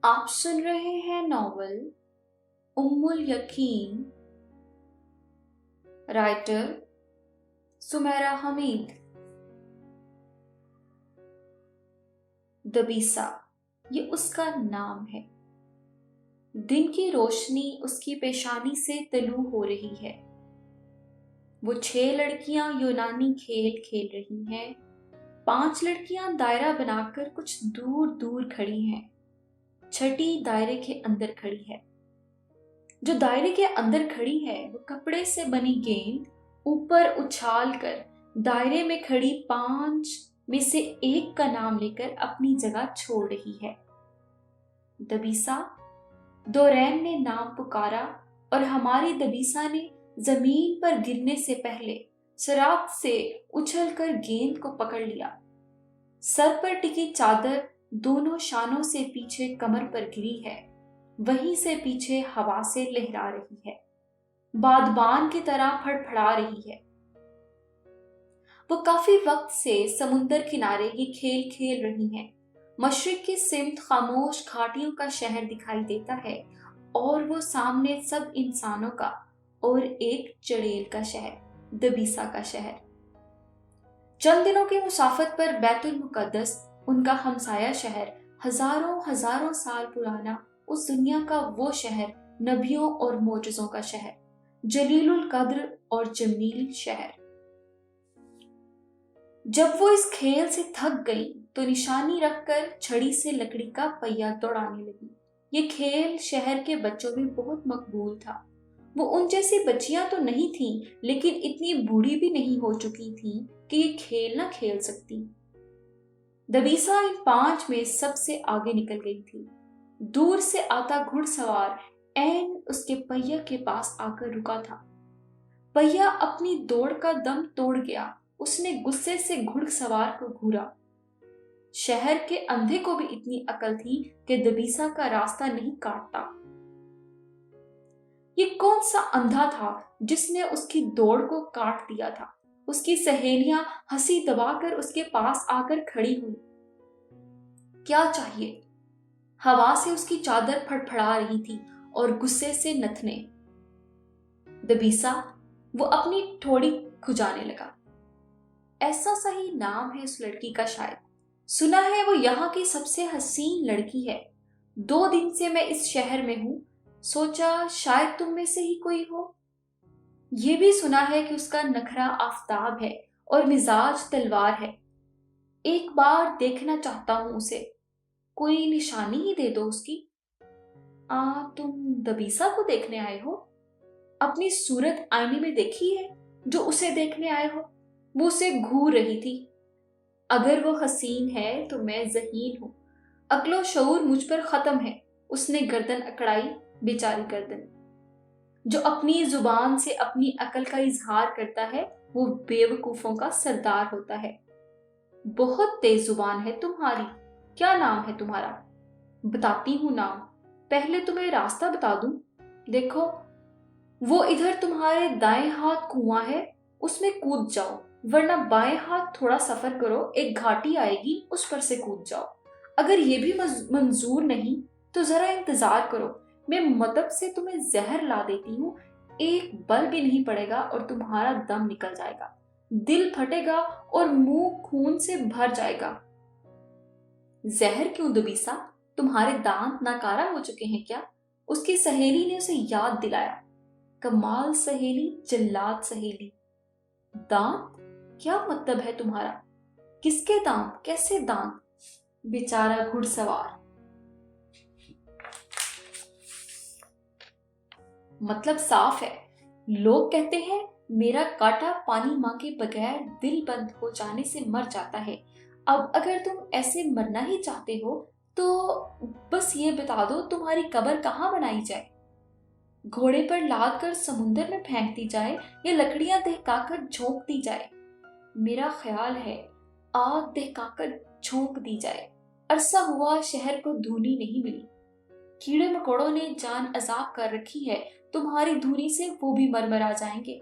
आप सुन रहे हैं नॉवल उम्मुल यकीन, राइटर सुमेरा हमीद। दबीसा ये उसका नाम है। दिन की रोशनी उसकी पेशानी से तलू हो रही है। वो 6 लड़कियां यूनानी खेल खेल रही हैं। 5 लड़कियां दायरा बनाकर कुछ दूर दूर खड़ी हैं। 6ठी दायरे के अंदर खड़ी है। जो दायरे के अंदर खड़ी है वो कपड़े से बनी गेंद ऊपर उछाल कर दायरे में खड़ी 5 में से एक का नाम लेकर अपनी जगह छोड़ रही है। दबीसा, दोरैन ने नाम पुकारा और हमारी दबीसा ने जमीन पर गिरने से पहले शराब से उछलकर गेंद को पकड़ लिया। सर पर टिकी चादर दोनों शानों से पीछे कमर पर गिरी है, वहीं से पीछे हवा से लहरा रही है, बादबान की तरह फड़फड़ा रही है। वो काफी वक्त से समुंदर किनारे ये खेल खेल रही हैं। मशरिक की सिमत खामोश घाटियों का शहर दिखाई देता है और वो सामने सब इंसानों का और एक चड़ेल का शहर, दबीसा का शहर। चंद दिनों की मुसाफत पर बैतुल मुकद्दस, उनका हमसाया शहर, हजारों हजारों साल पुराना, उस दुनिया का वो शहर, नबियों और मोजज़ों का शहर, जलीलुल कद्र और जमील शहर। जब वो इस खेल से थक गई तो निशानी रखकर छड़ी से लकड़ी का पहिया दौड़ाने लगी। ये खेल शहर के बच्चों में बहुत मकबूल था। वो उन जैसी बच्चियां तो नहीं थीं, लेकिन इतनी बूढ़ी भी नहीं हो चुकी थी कि ये खेल ना खेल सकती। दबीसा इन 5 में सबसे आगे निकल गई थी। दूर से आता घुड़सवार ऐन उसके पहिया के पास आकर रुका था। पहिया अपनी दौड़ का दम तोड़ गया। उसने गुस्से से घुड़सवार को घूरा। शहर के अंधे को भी इतनी अकल थी कि दबीसा का रास्ता नहीं काटता। ये कौन सा अंधा था जिसने उसकी दौड़ को काट दिया था? उसकी सहेलियां हंसी दबाकर उसके पास आकर खड़ी हुई। क्या चाहिए? हवा से उसकी चादर फड़फड़ा रही थी और गुस्से से नथने। दबीसा, वो अपनी ठोड़ी खुजाने लगा। ऐसा सही नाम है उस लड़की का शायद। सुना है वो यहाँ की सबसे हसीन लड़की है। 2 दिन से मैं इस शहर में हूँ, सोचा शायद तुम में से ही कोई हो। ये भी सुना है कि उसका नखरा आफताब है और मिजाज तलवार है। एक बार देखना चाहता हूँ उसे। कोई निशानी ही दे दो उसकी। तुम दबीसा को देखने आए हो? अपनी सूरत आईने में देखी है जो उसे देखने आए हो? वो उसे घूर रही थी। अगर वो हसीन है तो मैं ज़हीन हूँ। अक्लो शऊर मुझ पर खत्म है। उसने गर्दन अकड़ाई, बेचारी गर्दन। जो अपनी जुबान से अपनी अकल का इजहार करता है वो बेवकूफों का सरदार होता है। बहुत तेज जुबान है तुम्हारी। क्या नाम है तुम्हारा? बताती हूँ नाम। पहले तुम्हें रास्ता बता दूं। देखो, वो इधर तुम्हारे दाएं हाथ कुआं है, उसमें कूद जाओ, वरना बाएं हाथ थोड़ा सफर करो, एक घाटी आएगी, उस पर से कूद जाओ। अगर ये भी मंजूर नहीं तो जरा इंतजार करो, मैं मदद से तुम्हें जहर ला देती हूँ। एक बल भी नहीं पड़ेगा और तुम्हारा दम निकल जाएगा, दिल फटेगा और मुंह खून से भर जाएगा। जहर क्यों दबीसा? तुम्हारे दांत नाकारा हो चुके हैं क्या? उसकी सहेली ने उसे याद दिलाया। कमाल सहेली, जल्लाद सहेली। दांत? क्या मतलब है तुम्हारा? किसके दांत? कैसे दांत? बेचारा घुड़सवार। मतलब साफ है। लोग कहते हैं मेरा कांटा पानी मांगे बगैर दिल बंद हो जाने से मर जाता है। अब अगर तुम ऐसे मरना ही चाहते हो तो बस ये बता दो तुम्हारी कब्र कहाँ बनाई जाए? घोड़े पर लाद कर समुंदर में फेंक दी जाए या लकड़ियां दहकाकर झोंक दी जाए? मेरा ख्याल है आग दहकाकर झोंक दी जाए। अरसा हुआ शहर को धूनी नहीं मिली। कीड़े मकोड़ों ने जान अजाब कर रखी है। तुम्हारी धूनी से वो भी मरमरा जाएंगे।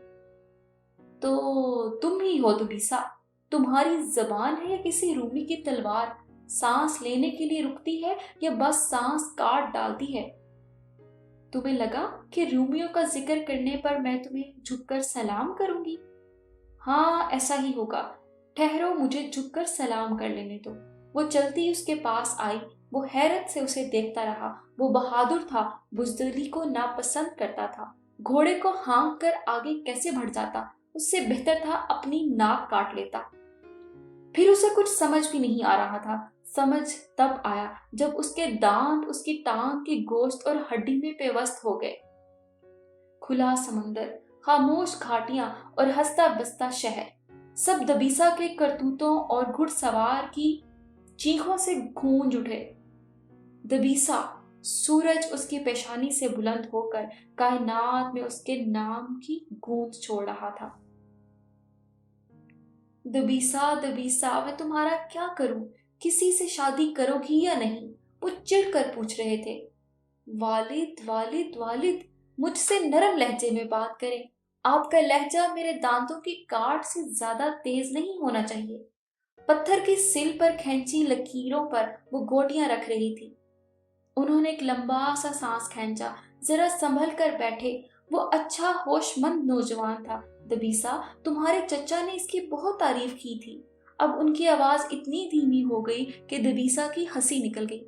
तो तुम ही हो दबीसा। तुम्हारी जबान है या किसी रूमी की तलवार? सांस लेने के लिए रुकती है या बस सांस काट डालती है? तुम्हें लगा कि रोमियो का जिक्र करने पर मैं तुम्हें झुककर सलाम करूंगी? हाँ, ऐसा ही होगा। ठहरो, मुझे झुककर सलाम कर लेने दो। वो चलती उसके पास आई। वो हैरत से उसे देखता रहा। वो बहादुर था, बुजदिली को नापसंद करता था। घोड़े को हाँक कर आगे कैसे बढ़ जाता, उससे बेहतर था अपनी नाक काट लेता। फिर उसे कुछ समझ भी नहीं आ रहा था। समझ तब आया जब उसके दांत उसकी टांग की गोश्त और हड्डी में पेवस्त हो गए। खुला समंदर, खामोश घाटियां और हंसता बसता शहर, सब दबीसा के करतूतों और घुड़सवार की चीखों से गूंज उठे। दबीसा, सूरज उसकी पेशानी से बुलंद होकर कायनात में उसके नाम की गूंज छोड़ रहा था। दबीसा दबीसा, मैं तुम्हारा क्या करूं? किसी से शादी करोगी या नहीं? वो चिढ़कर पूछ रहे थे। वालिद वालिद वालिद, मुझसे नरम लहजे में बात करें। आपका लहजा मेरे दांतों की काट से ज्यादा तेज नहीं होना चाहिए। पत्थर की सिल पर खींची लकीरों पर वो गोटियां रख रही थी। उन्होंने एक लंबा सा सांस खींचा। जरा संभल कर बैठे। वो अच्छा होशमंद नौजवान था। दबीसा, तुम्हारे चचा ने इसकी बहुत तारीफ की थी। अब उनकी आवाज इतनी धीमी हो गई कि दबीसा की हंसी निकल गई।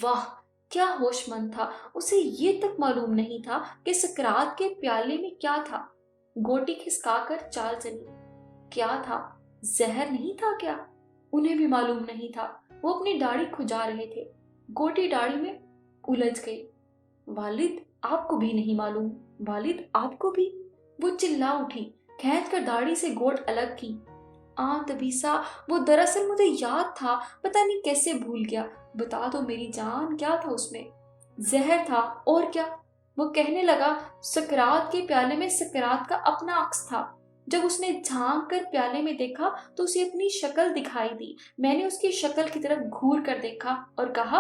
वाह, क्या होशमंद था! उसे ये तक मालूम नहीं था कि सकरात के प्याले में क्या था। गोटी खिसकाकर चाल चली। क्या था? जहर नहीं था क्या? उन्हें भी मालूम नहीं था। वो अपनी दाढ़ी खुजा रहे थे। गोटी दाढ़ी में उलझ गई। वालिद, आपको भी नहीं मालूम? वालिद, आपको भी? वो चिल्ला उठी, खींच कर दाढ़ी से गोट अलग की। दबीसा, वो दरअसल मुझे याद था, पता नहीं कैसे भूल गया। बता दो मेरी जान, क्या था उसमें? जहर था, और क्या? वो कहने लगा। सकरात के प्याले में सकरात का अपना अक्स था। जब उसने झांक कर प्याले में देखा तो उसे अपनी शक्ल दिखाई दी। मैंने उसकी शक्ल की तरफ घूर कर देखा और कहा,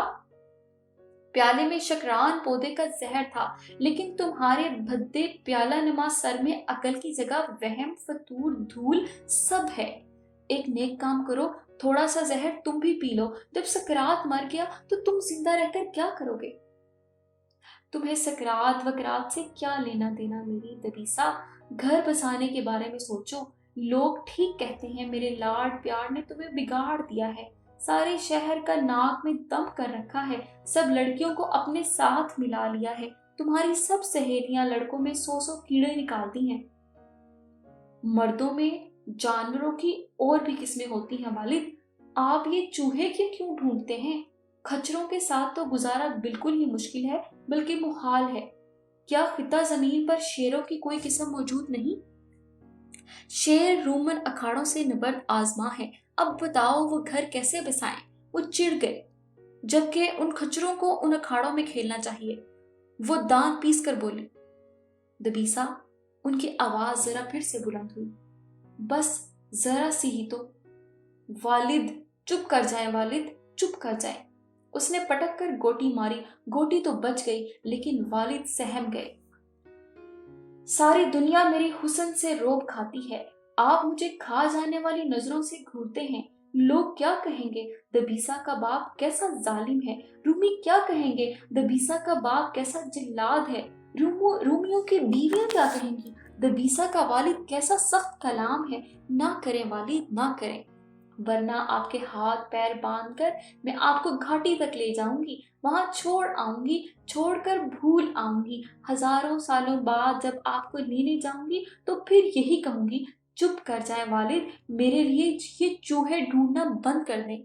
प्याले में शकरान पौधे का जहर था, लेकिन तुम्हारे भद्दे प्याला नुमा सर में अकल की जगह वहम, फतूर, धूल सब है। एक नेक काम करो, थोड़ा सा जहर तुम भी पी लो। जब सकरात मर गया तो तुम जिंदा रहकर क्या करोगे? तुम्हें सकरात वकरात से क्या लेना देना मेरी दबीसा? घर बसाने के बारे में सोचो। लोग ठीक कहते हैं मेरे लाड प्यार ने तुम्हें बिगाड़ दिया है। सारे शहर का नाक में दम कर रखा है। सब लड़कियों को अपने साथ मिला लिया है। तुम्हारी सब सहेलियां लड़कों में 100 कीड़े निकालती हैं। मर्दों में जानवरों की और भी किस्में होती हैं वालिद। आप ये चूहे क्यों ढूंढते हैं? खच्चरों के साथ तो गुजारा बिल्कुल ही मुश्किल है, बल्कि मुहाल है। क्या खिता जमीन पर शेरों की कोई किस्म मौजूद नहीं? शेर रोमन अखाड़ों से नबर्द आजमा है। अब बताओ वो घर कैसे बसाएं? वो चिढ़ गए, जबकि उन खच्चरों को उन अखाड़ों में खेलना चाहिए। वो दांत पीस कर बोले। दबीसा, उनकी आवाज जरा फिर से बुलंद हुई। बस जरा सी ही तो। वालिद, चुप कर जाए वालिद, चुप कर जाए। उसने पटक कर गोटी मारी। गोटी तो बच गई, लेकिन वालिद सहम गए। सारी दुनिया मेरी हुस्न से रोब खाती है। आप मुझे खा जाने वाली नजरों से घूरते हैं। लोग क्या कहेंगे? दबीसा का बाप कैसा जालिम है। रूमी क्या कहेंगे? दबीसा का बाप कैसा जिल्लाद है। रूमियों की बीवियां क्या कहेंगी? दबीसा का वालिद कैसा सख्त कलाम है। ना करें वालिद, ना करें, वरना आपके हाथ पैर बांधकर मैं आपको घाटी तक ले जाऊंगी। वहां छोड़ आऊंगी, छोड़कर भूल आऊंगी। हजारों सालों बाद जब आपको लेने जाऊंगी तो फिर यही कहूंगी, चुप कर जाए वालिद, मेरे लिए ये चूहे ढूंढना बंद कर दें।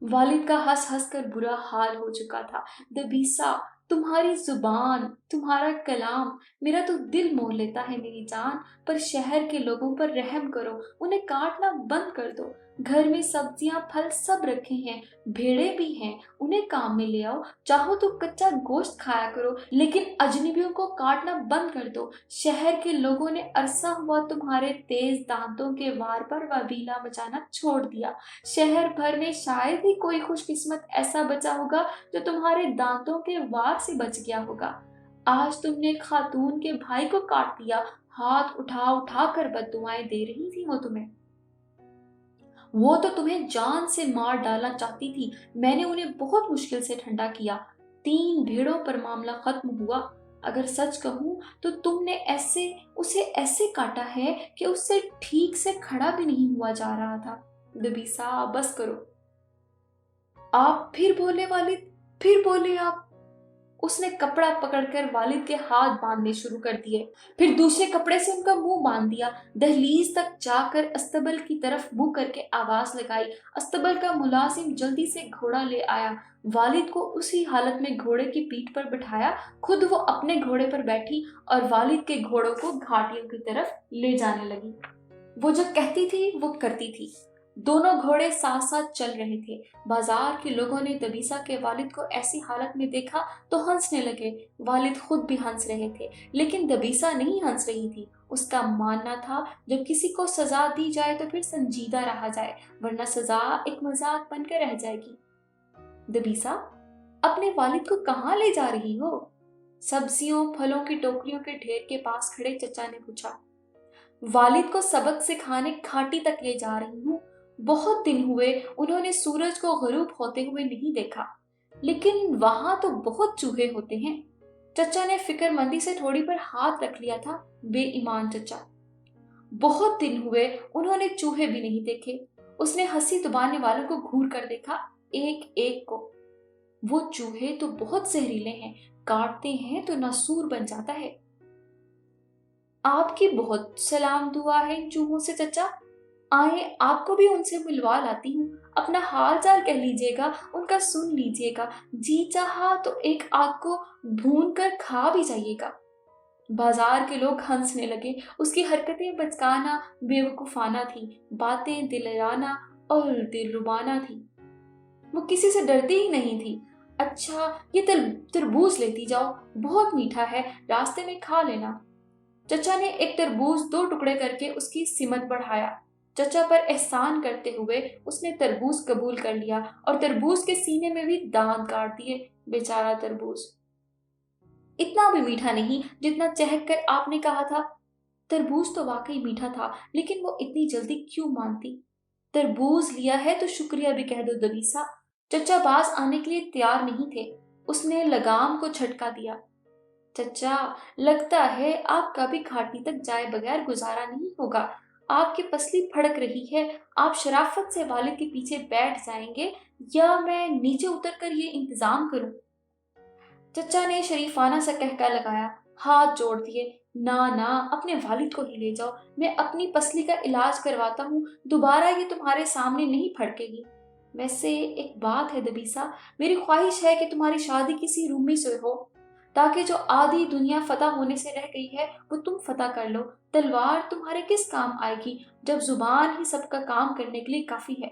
वालिद का हंस हंस कर बुरा हाल हो चुका था। दबीसा, तुम्हारी जुबान, तुम्हारा कलाम मेरा तो दिल मोह लेता है मेरी जान। पर शहर के लोगों पर रहम करो, उन्हें काटना बंद कर दो। घर में सब्जियां फल सब रखे हैं, भेड़े भी हैं, उन्हें काम में ले आओ। चाहो तो कच्चा गोश्त खाया करो, लेकिन अजनबियों को काटना बंद कर दो। शहर के लोगों ने अरसा हुआ तुम्हारे तेज दांतों के वार पर वबीला मचाना छोड़ दिया। शहर भर में शायद ही कोई खुशकिस्मत ऐसा बचा होगा जो तुम्हारे दांतों के वार से बच गया होगा। आज तुमने खातून के भाई को काट दिया। हाथ उठा उठा कर बद्दुआएं दे रही थी वो तुम्हें। وہ تو تمہیں جان سے مار ڈالنا چاہتی تھی، میں نے انہیں بہت مشکل سے ٹھنڈا کیا، 3 بھیڑوں پر معاملہ ختم ہوا۔ اگر سچ کہوں تو تم نے اسے ایسے کاٹا ہے کہ اس سے ٹھیک سے کھڑا بھی نہیں ہوا جا رہا تھا۔ دبیسا بس کرو۔ آپ پھر بولے والد، پھر بولے آپ۔ اس نے کپڑا پکڑ کر والد کے ہاتھ باندھنے شروع کر دیے، پھر دوسرے کپڑے سے ان کا منہ باندھ دیا، دہلیز تک جا کر استبل کی طرف منہ کر کے آواز لگائی۔ استبل کا ملازم جلدی سے گھوڑا لے آیا، والد کو اسی حالت میں گھوڑے کی پیٹھ پر بٹھایا، خود وہ اپنے گھوڑے پر بیٹھی اور والد کے گھوڑوں کو گھاٹیوں کی طرف لے جانے لگی۔ وہ جو کہتی تھی وہ کرتی تھی۔ دونوں گھوڑے ساتھ ساتھ چل رہے تھے۔ بازار کے لوگوں نے دبیسا کے والد کو ایسی حالت میں دیکھا تو ہنسنے لگے۔ والد خود بھی ہنس رہے تھے، لیکن دبیسا نہیں ہنس رہی تھی۔ اس کا ماننا تھا جب کسی کو سزا دی جائے تو پھر سنجیدہ رہا جائے، ورنہ سزا ایک مذاق بن کر رہ جائے گی۔ دبیسا، اپنے والد کو کہاں لے جا رہی ہو؟ سبزیوں پھلوں کی ٹوکریوں کے ڈھیر کے پاس کھڑے چچا نے پوچھا۔ والد کو سبق سکھانے گھاٹی تک لے جا رہی ہوں۔ بہت دن ہوئے انہوں نے سورج کو غروب ہوتے ہوئے نہیں دیکھا، لیکن وہاں تو بہت چوہے ہوتے ہیں۔ چچا نے فکر مندی سے تھوڑی پر ہاتھ رکھ لیا تھا۔ بے ایمان چچا، بہت دن ہوئے انہوں نے چوہے بھی نہیں دیکھے۔ اس نے ہنسی دبانے والوں کو گھور کر دیکھا، ایک ایک کو۔ وہ چوہے تو بہت زہریلے ہیں، کاٹتے ہیں تو ناسور بن جاتا ہے۔ آپ کی بہت سلام دعا ہے ان چوہوں سے چچا، آئیں آپ کو بھی ان سے ملوا لاتی ہوں، اپنا حال چال کہہ لیجیے گا، ان کا سن لیجیے گا، جی چاہا تو ایک آدھ کو بھون کر کھا بھی جائیے گا۔ بازار کے لوگ ہنسنے لگے۔ اس کی حرکتیں بچکانہ بیوقوفانہ تھی، باتیں دلرانہ اور دلربانہ تھی۔ وہ کسی سے ڈرتی ہی نہیں تھی۔ اچھا یہ تربوز لیتی جاؤ، بہت میٹھا ہے، راستے میں کھا لینا۔ چچا نے ایک تربوز 2 ٹکڑے کر کے اس کی سمت بڑھایا۔ چچا پر احسان کرتے ہوئے اس نے تربوز قبول کر لیا اور تربوز کے سینے میں بھی دانت کاٹ دیے۔ بیچارہ تربوز، اتنا بھی میٹھا نہیں جتنا چہک کر آپ نے کہا تھا۔ تربوز تو واقعی میٹھا تھا، لیکن وہ اتنی جلدی کیوں مانتی؟ تربوز لیا ہے تو شکریہ بھی کہہ دو دبیسا۔ چچا باز آنے کے لیے تیار نہیں تھے۔ اس نے لگام کو جھٹکا دیا۔ چچا، لگتا ہے آپ کا بھی گھاٹی تک جائے بغیر گزارا نہیں ہوگا۔ آپ کی پسلی پھڑک رہی ہے، آپ شرافت سے والد کے پیچھے بیٹھ جائیں گے یا میں نیچے اتر کر یہ انتظام کروں؟ چچا نے شریفانہ سا کہکا لگایا، ہاتھ جوڑ دیے۔ نا اپنے والد کو ہی لے جاؤ، میں اپنی پسلی کا علاج کرواتا ہوں، دوبارہ یہ تمہارے سامنے نہیں پھڑکے گی۔ ویسے ایک بات ہے دبیسا، میری خواہش ہے کہ تمہاری شادی کسی رومی سے ہو، تاکہ جو آدھی دنیا فتح ہونے سے رہ گئی ہے وہ تم فتح کر لو۔ تلوار تمہارے کس کام آئے گی جب زبان ہی سب کا کام کرنے کے لیے کافی ہے؟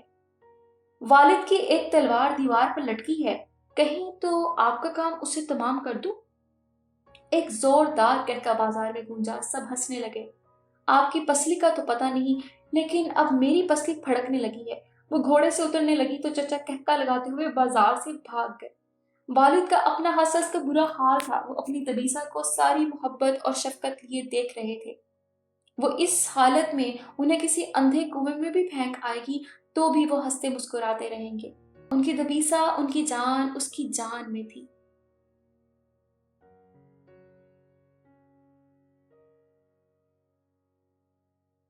والد کی ایک تلوار دیوار پر لٹکی ہے، کہیں تو آپ کا کام اسے تمام کر دوں؟ ایک زوردار کہکا بازار میں گونجا، سب ہنسنے لگے۔ آپ کی پسلی کا تو پتہ نہیں، لیکن اب میری پسلی پھڑکنے لگی ہے۔ وہ گھوڑے سے اترنے لگی تو چچا کہکا لگاتے ہوئے بازار سے بھاگ گئے۔ والد کا اپنا حساس کا برا حال تھا، وہ اپنی دبیسا کو ساری محبت اور شفقت لیے دیکھ رہے تھے۔ وہ اس حالت میں انہیں کسی اندھے کنویں میں بھی پھینک آئے گی تو بھی وہ ہنستے مسکراتے رہیں گے۔ ان کی دبیسا ان کی جان اس کی جان میں تھی۔